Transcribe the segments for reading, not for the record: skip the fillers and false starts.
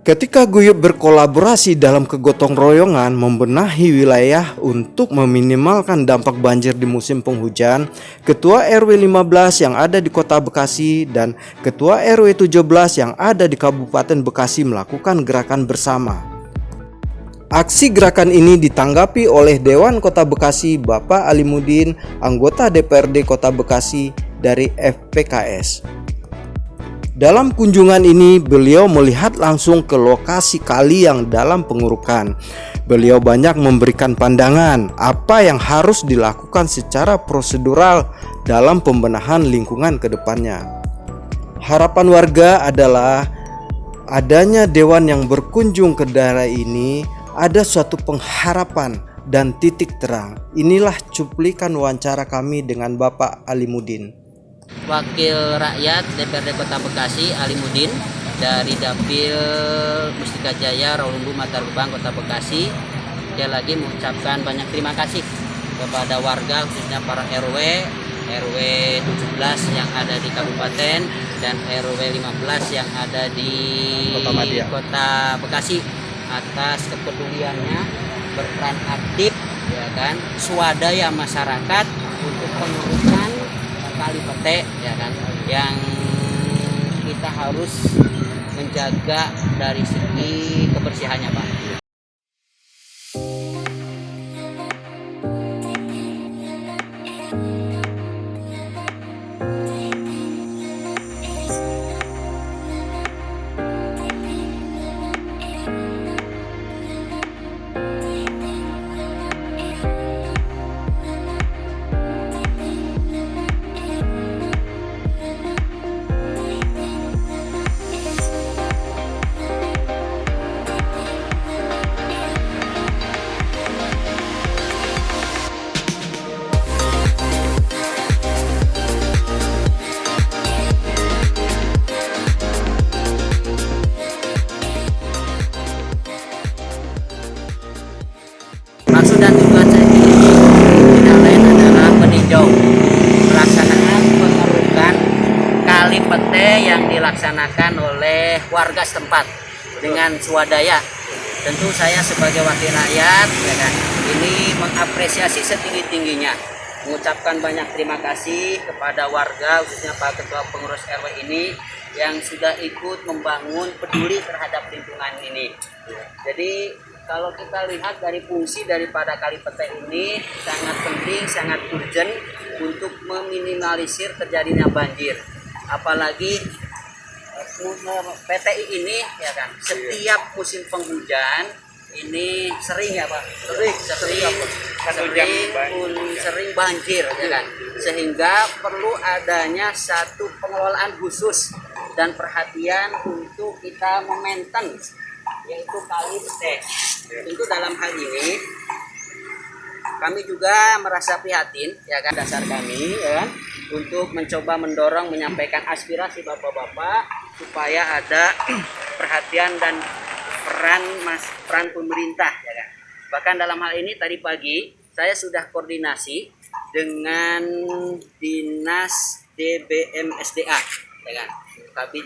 Ketika guyup berkolaborasi dalam kegotong royongan membenahi wilayah untuk meminimalkan dampak banjir di musim penghujan, Ketua RW 15 yang ada di Kota Bekasi dan Ketua RW 17 yang ada di Kabupaten Bekasi melakukan gerakan bersama. Aksi gerakan ini ditanggapi oleh Dewan Kota Bekasi Bapak Alimuddin, anggota DPRD Kota Bekasi dari FPKS. Dalam kunjungan ini, beliau melihat langsung ke lokasi kali yang dalam pengurukan. Beliau banyak memberikan pandangan apa yang harus dilakukan secara prosedural dalam pembenahan lingkungan ke depannya. Harapan warga adalah adanya dewan yang berkunjung ke daerah ini ada suatu pengharapan dan titik terang. Inilah cuplikan wawancara kami dengan Bapak Alimuddin. Wakil rakyat DPRD Kota Bekasi Alimuddin dari Dapil Mustika Jaya Rawalumbu Matar Gebang Kota Bekasi. Sekali lagi mengucapkan banyak terima kasih kepada warga, khususnya para RW 17 yang ada di kabupaten dan RW 15 yang ada di Kota Bekasi atas kepeduliannya, berperan aktif ya kan, swadaya masyarakat untuk pengurukan kali pete ya kan, yang kita harus menjaga dari segi kebersihannya, Pak. Maksud dan tujuan saya ini tidak lain adalah meninjau pelaksanaan pengerukan kali pete yang dilaksanakan oleh warga setempat dengan swadaya. Tentu saya sebagai wakil rakyat ya kan, ini mengapresiasi setinggi-tingginya, mengucapkan banyak terima kasih kepada warga, khususnya Pak Ketua Pengurus RW ini yang sudah ikut membangun peduli terhadap lingkungan ini. Jadi kalau kita lihat dari fungsi daripada kali pete ini sangat penting, sangat urgent untuk meminimalisir terjadinya banjir. Apalagi PTI ini ya kan, setiap musim penghujan ini sering ya Pak, sering banjir ya kan, sehingga perlu adanya satu pengelolaan khusus dan perhatian untuk kita memaintain, yaitu kali pete. Tentu dalam hal ini kami juga merasa prihatin ya kan, dasar kami ya kan, untuk mencoba mendorong, menyampaikan aspirasi bapak-bapak supaya ada perhatian dan peran pemerintah ya kan. Bahkan dalam hal ini tadi pagi saya sudah koordinasi dengan Dinas DBM SDA ya kan,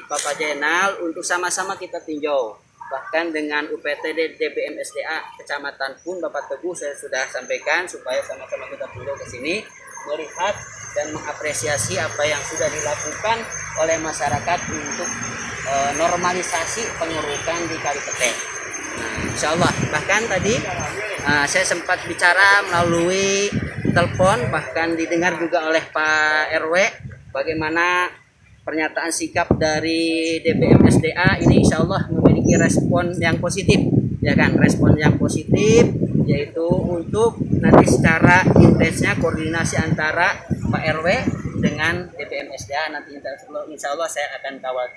Bapak Jenal, untuk sama-sama kita tinjau. Bahkan dengan UPTD DBM SDA kecamatan pun Bapak Teguh saya sudah sampaikan supaya sama-sama kita tinjau ke sini, melihat dan mengapresiasi apa yang sudah dilakukan oleh masyarakat untuk normalisasi pengurukan di kali pete. Insya Allah. Bahkan tadi saya sempat bicara melalui telepon, bahkan didengar juga oleh Pak RW bagaimana pernyataan sikap dari DBM SDA ini, insya Allah memiliki respon yang positif ya kan, respon yang positif, yaitu untuk nanti secara intensnya koordinasi antara Pak RW dengan DBM SDA nanti insya Allah saya akan kawal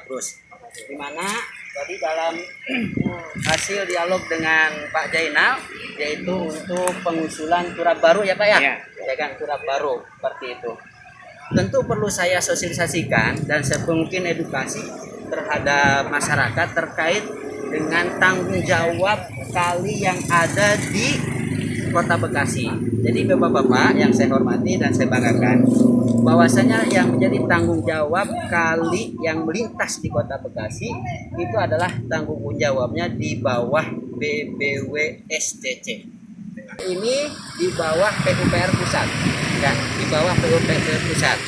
terus. Dimana tadi dalam hasil dialog dengan Pak Jainal, yaitu untuk pengusulan turap baru ya Pak ya, ya kan, turap baru seperti itu. Tentu perlu saya sosialisasikan dan saya mungkin edukasi terhadap masyarakat terkait dengan tanggung jawab kali yang ada di Kota Bekasi. Jadi Bapak-bapak yang saya hormati dan saya banggakan, bahwasanya yang menjadi tanggung jawab kali yang melintas di Kota Bekasi itu adalah tanggung jawabnya di bawah BBWSCC. Ini di bawah PUPR Pusat, ya, di bawah PUPR Pusat.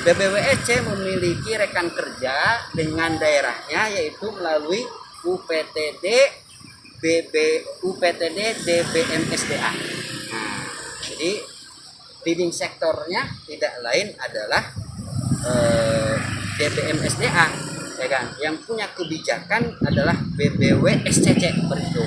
BBWSC memiliki rekan kerja dengan daerahnya, yaitu melalui UPTD DBMSDA. Nah, jadi leading sektornya tidak lain adalah DBMSDA, ya kan? Yang punya kebijakan adalah BBWSCC begitu.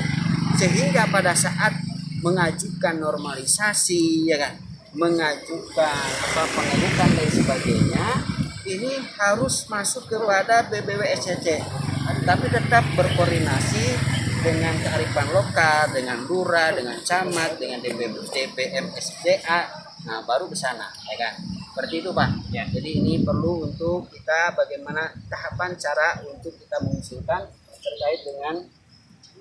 Sehingga pada saat mengajukan normalisasi, ya kan, mengajukan pengerukan dan sebagainya, ini harus masuk kepada BBWSCC, tapi tetap berkoordinasi dengan kearifan lokal, dengan lurah, dengan camat, dengan DBMSDA, nah baru ke sana, ya kan? Seperti itu, Pak. Ya. Jadi ini perlu untuk kita bagaimana tahapan cara untuk kita mengusulkan terkait dengan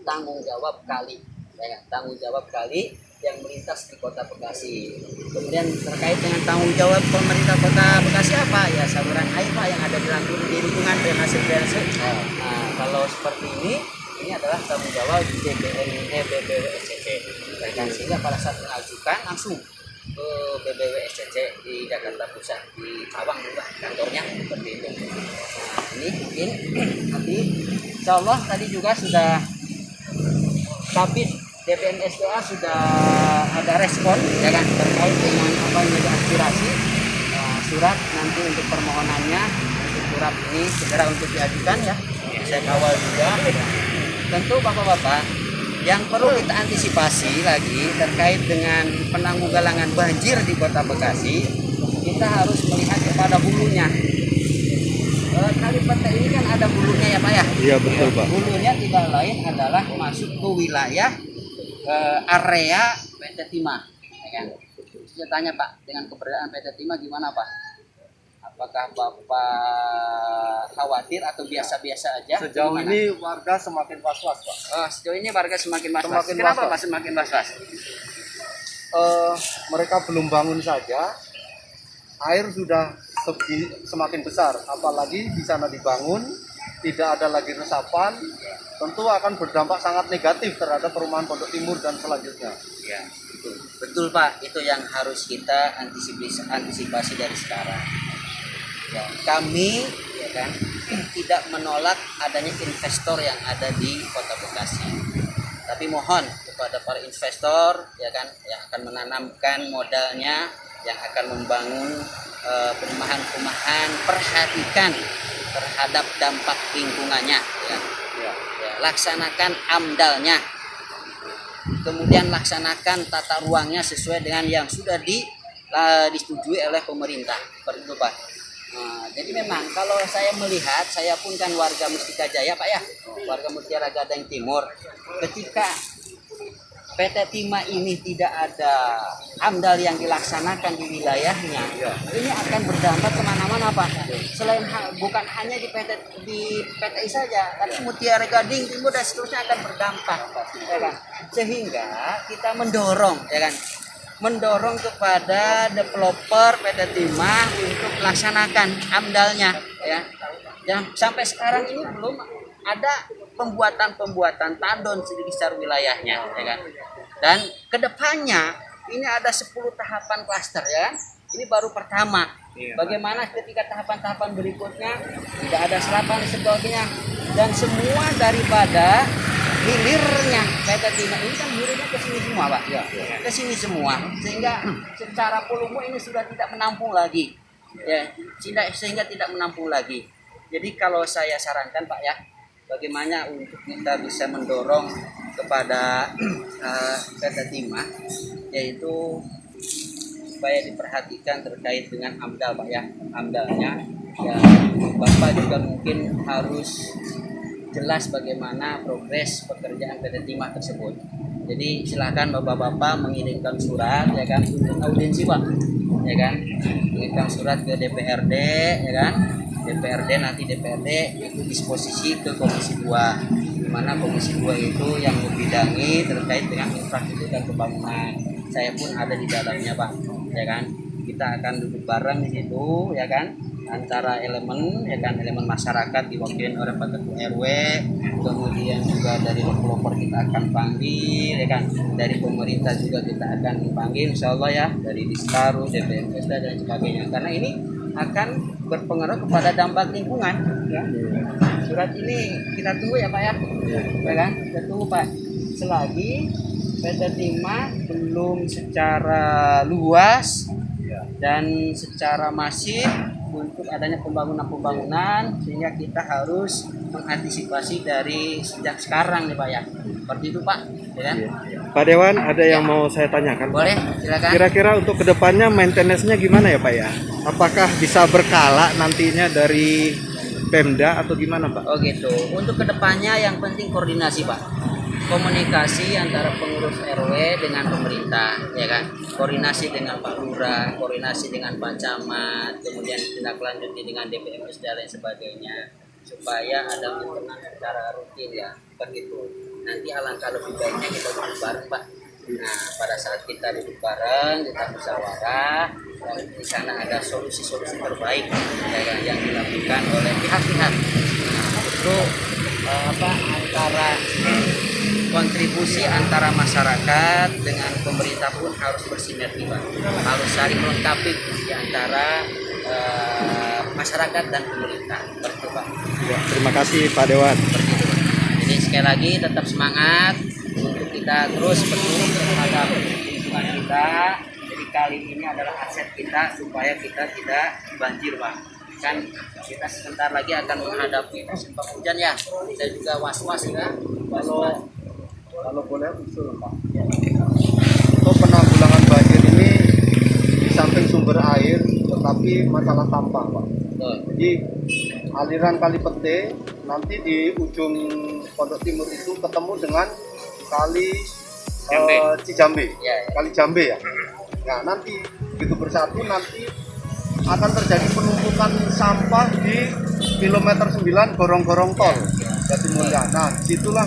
tanggung jawab kali, ya kan? Tanggung jawab kali yang melintas di Kota Bekasi. Kemudian terkait dengan tanggung jawab pemerintah Kota Bekasi apa? Ya saluran air, Pak, yang ada di lingkungan drainase. Nah, kalau seperti ini adalah tanggung jawab BBWSCC. Sehingga pada saat mengajukan langsung ke BBWSCC di Jakarta Pusat, di Cawang juga kantornya seperti itu. Nah, ini mungkin nanti insya Allah tadi juga sudah Kabit DBMSDA sudah ada respon, ya kan, terkait dengan apa yang menjadi aspirasi. Surat nanti untuk permohonannya, untuk surat ini segera untuk diajukan, ya. Saya kawal juga. Tentu Bapak-bapak, yang perlu kita antisipasi lagi terkait dengan penanggulangan banjir di Kota Bekasi, kita harus melihat kepada hulunya. Kali Pete ini kan ada hulunya, ya Pak, ya? Iya, betul, Pak. Hulunya tidak lain adalah masuk ke wilayah area PT Timah, ya kan? Saya tanya Pak, dengan keberadaan PT Timah gimana Pak? Apakah Bapak khawatir atau biasa-biasa aja? Sejauh gimana? ini warga semakin was-was, Pak. Sejauh ini warga semakin was-was. Kenapa Pak semakin was-was? Mereka belum bangun saja, air sudah semakin besar. Apalagi di sana dibangun, tidak ada lagi resapan, tentu akan berdampak sangat negatif terhadap perumahan Pondok Timur dan selanjutnya. Ya, betul Pak. Itu yang harus kita antisipasi dari sekarang. Ya, kami, ya kan, tidak menolak adanya investor yang ada di Kota Bekasi. Tapi mohon kepada para investor, ya kan, yang akan menanamkan modalnya, yang akan membangun perumahan-perumahan, perhatikan terhadap dampak lingkungannya, ya. Ya, laksanakan AMDAL-nya, kemudian laksanakan tata ruangnya sesuai dengan yang sudah disetujui oleh pemerintah. Seperti itu Pak. Nah, jadi memang kalau saya melihat, saya pun kan warga Mustika Jaya Pak, ya, warga Mutiara Gading Timur. Ketika PT Timah ini tidak ada AMDAL yang dilaksanakan di wilayahnya, ini akan berdampak kemana-mana Pak. Selain bukan hanya di PTI saja, tapi Mutiara Gading Timur dan seterusnya akan berdampak, ya kan? Sehingga kita mendorong, ya kan, mendorong kepada developer PT Timah untuk melaksanakan AMDAL-nya, ya. Yang sampai sekarang ini belum ada pembuatan tandon di sekitar wilayahnya, ya kan. Dan kedepannya ini ada 10 tahapan klaster, ya. Ini baru pertama. Bagaimana ketika tahapan-tahapan berikutnya tidak ada serapan dan sebagainya, dan semua daripada hilirnya PT Timah ini kan hilirnya ke sini semua Pak, ya, ke sini semua, sehingga secara volume ini sudah tidak menampung lagi, ya, sehingga tidak menampung lagi. Jadi kalau saya sarankan Pak, ya, bagaimana untuk kita bisa mendorong kepada PT Timah, yaitu supaya diperhatikan terkait dengan AMDAL Pak, ya, AMDAL-nya, ya. Bapak juga mungkin harus jelas bagaimana progres pekerjaan PT Timah tersebut. Jadi silakan bapak-bapak mengirimkan surat, ya kan, untuk audiensi Pak, ya kan, mengirimkan surat ke DPRD, ya kan, DPRD nanti DPRD itu disposisi ke Komisi 2, di mana Komisi 2 itu yang membidangi terkait dengan infrastruktur dan pembangunan. saya pun ada di dalamnya Pak, ya kan. Kita akan duduk bareng di situ, ya kan, antara elemen, ya kan, elemen masyarakat diwakili oleh Pak Ketua RW, kemudian juga dari pelopor kita akan panggil, ya kan, dari pemerintah juga kita akan panggil, insya Allah ya, dari Distaru, DPMSD dan sebagainya, karena ini akan berpengaruh kepada dampak lingkungan, ya. Surat ini kita tunggu ya Pak ya, ya kan, kita tunggu Pak. Selagi PT Timah belum secara luas dan secara masif untuk adanya pembangunan sehingga kita harus mengantisipasi dari sejak sekarang nih Pak ya, seperti itu Pak, ya kan? Pak Dewan, ada yang mau saya tanyakan. Boleh, silakan. Kira-kira untuk kedepannya maintenance-nya gimana ya Pak ya? Apakah bisa berkala nantinya dari Pemda atau gimana Pak? Oh gitu. Untuk kedepannya yang penting koordinasi Pak. Komunikasi antara pengurus RW dengan pemerintah, ya kan, koordinasi dengan Pak Lurah, koordinasi dengan Pak Camat, kemudian tindak lanjuti dengan DPMS dan lain sebagainya, supaya ada maintenance secara rutin ya, begitu. Nanti alangkah lebih baiknya kita duduk bareng Pak. Nah, pada saat kita duduk bareng, kita musyawarah, dan di sana ada solusi-solusi terbaik ya, yang dilakukan oleh pihak-pihak. Nah, itu antara kontribusi antara masyarakat dengan pemerintah pun harus bersinergi Pak, harus saling melengkapi di antara masyarakat dan pemerintah, begitu Pak. Ya, terima kasih Pak Dewan. Seperti itu Pak. Jadi sekali lagi tetap semangat untuk kita terus peduli terhadap lingkungan kita. Jadi kali ini adalah aset kita supaya kita tidak banjir Pak. Kan kita sebentar lagi akan menghadapi musim penghujan ya. Saya juga was-was ya. Kalau boleh usul Pak, untuk penanggulangan banjir ini di samping sumber air, tetapi masalah sampah Pak. Betul. Jadi aliran Kali Pete nanti di ujung Pondok Timur itu ketemu dengan Kali Cijambe, Ya. Kali Jambe ya. Nah nanti begitu bersatu nanti akan terjadi penumpukan sampah di kilometer 9 gorong-gorong tol Jatimulya. Nah disitulah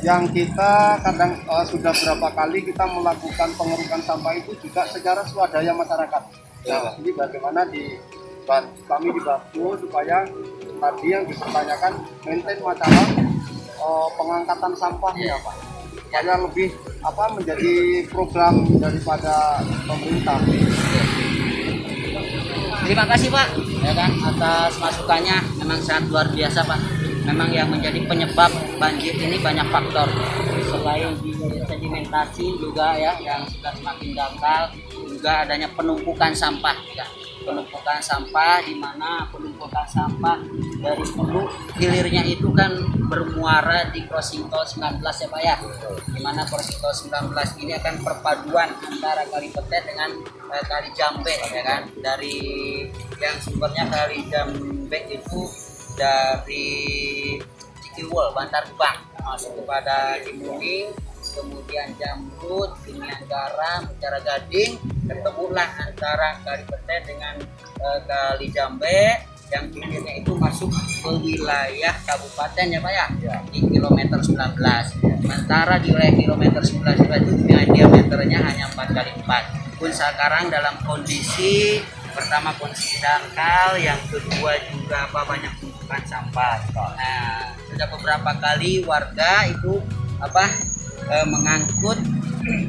yang kita kadang sudah berapa kali kita melakukan pengerukan sampah itu juga secara swadaya masyarakat. Nah, ini bagaimana kami dibantu supaya tadi yang dipertanyakan maintain masalah pengangkatan sampahnya Pak. Supaya lebih menjadi program daripada pemerintah. Terima kasih Pak, ya kan, atas masukannya. Memang sangat luar biasa Pak. Memang yang menjadi penyebab banjir ini banyak faktor. Selain sedimentasi juga ya, yang sudah semakin dangkal, juga adanya penumpukan sampah. Ya. Penumpukan sampah, di mana penumpukan sampah dari hulu hilirnya itu kan bermuara di crossing tol 19 ya Pak ya. Di mana crossing tol 19 ini akan perpaduan antara Kali Pete dengan Kali Jambe ya kan. Dari yang sumbernya Kali Jambe itu dari Cikiwol, Bantar Gebang masuk kepada Cimuning, kemudian Jamrut, Kinian Garam, Muara Gading, ketemulah antara Kali Pete dengan Kali Jambe yang hilirnya itu masuk ke wilayah kabupaten ya Pak ya, di kilometer 19. Sementara di wilayah kilometer 19 itu diameternya hanya 4x4. Pun sekarang dalam kondisi pertama kondisi dangkal, yang kedua juga banyak tumpukan sampah. Nah, sudah beberapa kali warga itu mengangkut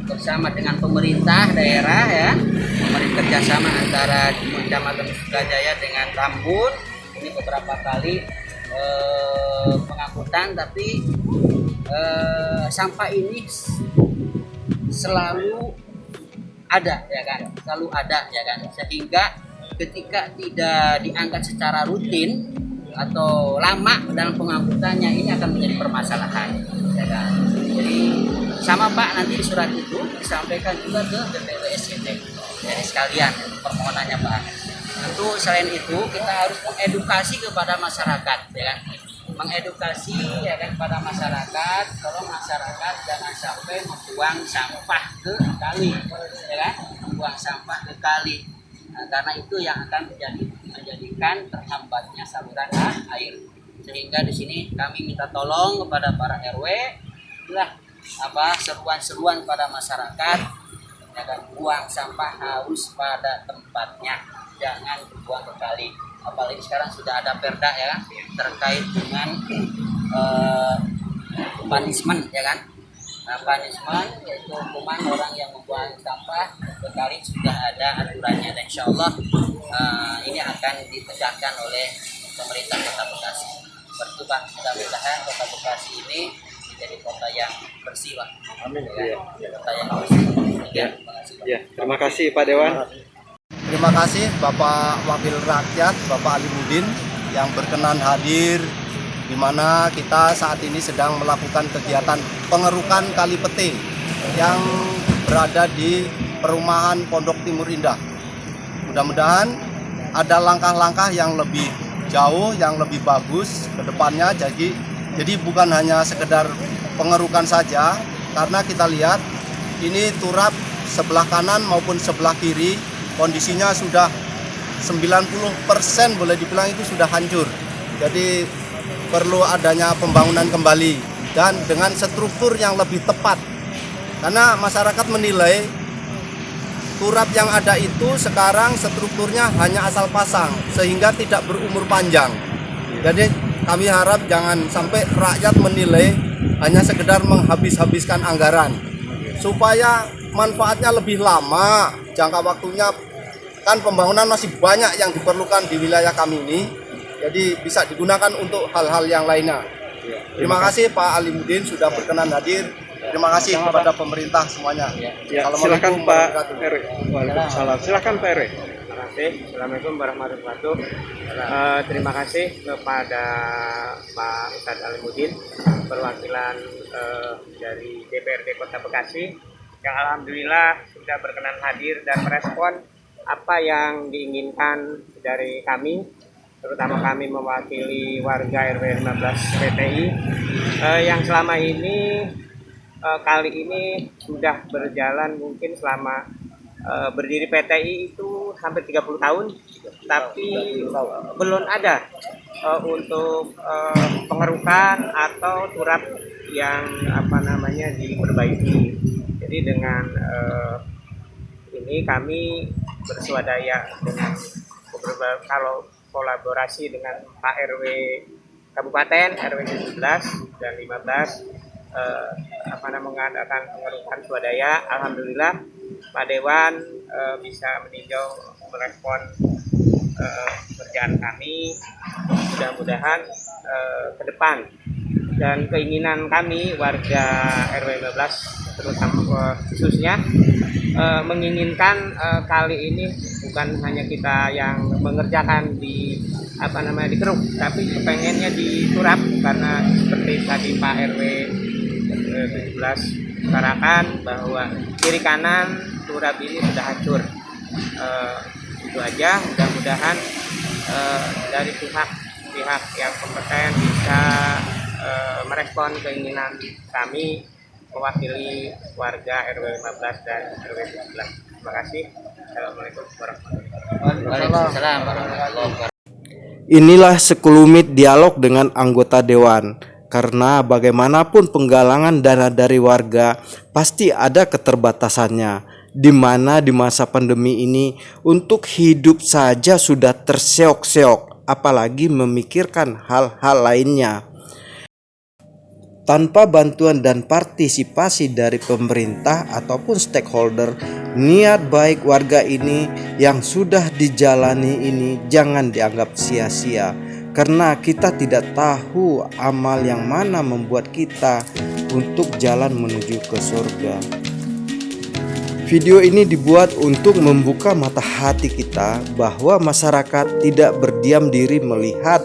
bersama dengan pemerintah daerah ya, pemerintah kerjasama antara Kecamatan Sukajaya dengan Tambun. Ini beberapa kali pengangkutan, tapi sampah ini selalu ada ya kan, sehingga ketika tidak diangkat secara rutin atau lama dalam pengangkutannya, ini akan menjadi permasalahan ya kan. Jadi sama Pak, nanti di surat itu disampaikan juga ke BPWSCT. Jadi sekalian permohonannya Pak. Tentu selain itu kita harus mengedukasi kepada masyarakat ya kan. Mengedukasi ya kan kepada masyarakat, tolong masyarakat jangan sampai membuang sampah ke kali ya kan, membuang sampah ke kali. Nah, karena itu yang akan menjadikan terhambatnya saluran air. Sehingga di sini kami minta tolong kepada para RW, itulah seruan-seruan pada masyarakat ya kan, buang sampah harus pada tempatnya, jangan dibuang ke kali. Apalagi sekarang sudah ada perda ya kan, terkait dengan punishment ya kan. Nah, punishment yaitu hukuman orang yang membuang sampah ke kali sudah ada aturannya, dan insya Allah ini akan ditegakkan oleh pemerintah Kota Bekasi. Seperti itu Pak, mudah-mudahan Kota Bekasi ini menjadi kota yang bersih Pak. Amin. Ya, kota yang bersih. Ya, terima kasih Pak. Ya, terima kasih Pak Dewan. Terima kasih Bapak Wakil Rakyat, Bapak Alimuddin yang berkenan hadir, di mana kita saat ini sedang melakukan kegiatan pengerukan Kali Pete yang berada di perumahan Pondok Timur Indah. Mudah-mudahan ada langkah-langkah yang lebih jauh, yang lebih bagus ke depannya. Jadi bukan hanya sekedar pengerukan saja, karena kita lihat ini turap sebelah kanan maupun sebelah kiri kondisinya sudah 90% boleh dibilang itu sudah hancur. Jadi perlu adanya pembangunan kembali dan dengan struktur yang lebih tepat. Karena masyarakat menilai turap yang ada itu sekarang strukturnya hanya asal pasang sehingga tidak berumur panjang. Jadi kami harap jangan sampai rakyat menilai hanya sekedar menghabis-habiskan anggaran, supaya manfaatnya lebih lama, jangka waktunya kan pembangunan masih banyak yang diperlukan di wilayah kami ini, jadi bisa digunakan untuk hal-hal yang lainnya. Terima kasih Pak Alimuddin sudah berkenan hadir. Terima kasih kepada pemerintah semuanya. Ya, silakan Pak RW. Waalaikumsalam. Silakan Pak RW. Terima kasih. Assalamualaikum warahmatullahi wabarakatuh. Terima kasih kepada Pak Ustadz Alimuddin, perwakilan dari DPRD Kota Bekasi, yang alhamdulillah sudah berkenan hadir dan merespon apa yang diinginkan dari kami, terutama kami mewakili warga RW 15 PTI yang selama ini kali ini sudah berjalan mungkin selama berdiri PTI itu hampir 30 tahun, tapi belum ada untuk pengerukan atau turap yang diperbaiki. Jadi dengan ini kami bersuadaya dengan beberapa, kalau kolaborasi dengan Pak RW Kabupaten, RW 17 dan 15 mengadakan pengerukan swadaya. Alhamdulillah Pak Dewan bisa meninjau, merespon pekerjaan kami. Mudah-mudahan ke depan, dan keinginan kami warga RW 15 terutama khususnya menginginkan kali ini bukan hanya kita yang mengerjakan di dikeruk, tapi pengennya diturap, karena seperti tadi Pak RW 17 utarakan bahwa kiri kanan turap ini sudah hancur. Itu aja, mudah-mudahan dari pihak yang kompeten bisa merespon keinginan kami mewakili warga RW 15 dan RW 17. Terima kasih. Assalamualaikum warahmatullahi wabarakatuh. Waalaikumsalam warahmatullahi wabarakatuh. Inilah sekelumit dialog dengan anggota dewan. Karena bagaimanapun penggalangan dana dari warga pasti ada keterbatasannya, di mana di masa pandemi ini untuk hidup saja sudah terseok-seok, apalagi memikirkan hal-hal lainnya. Tanpa bantuan dan partisipasi dari pemerintah ataupun stakeholder, niat baik warga ini yang sudah dijalani ini jangan dianggap sia-sia, karena kita tidak tahu amal yang mana membuat kita untuk jalan menuju ke surga. Video ini dibuat untuk membuka mata hati kita bahwa masyarakat tidak berdiam diri melihat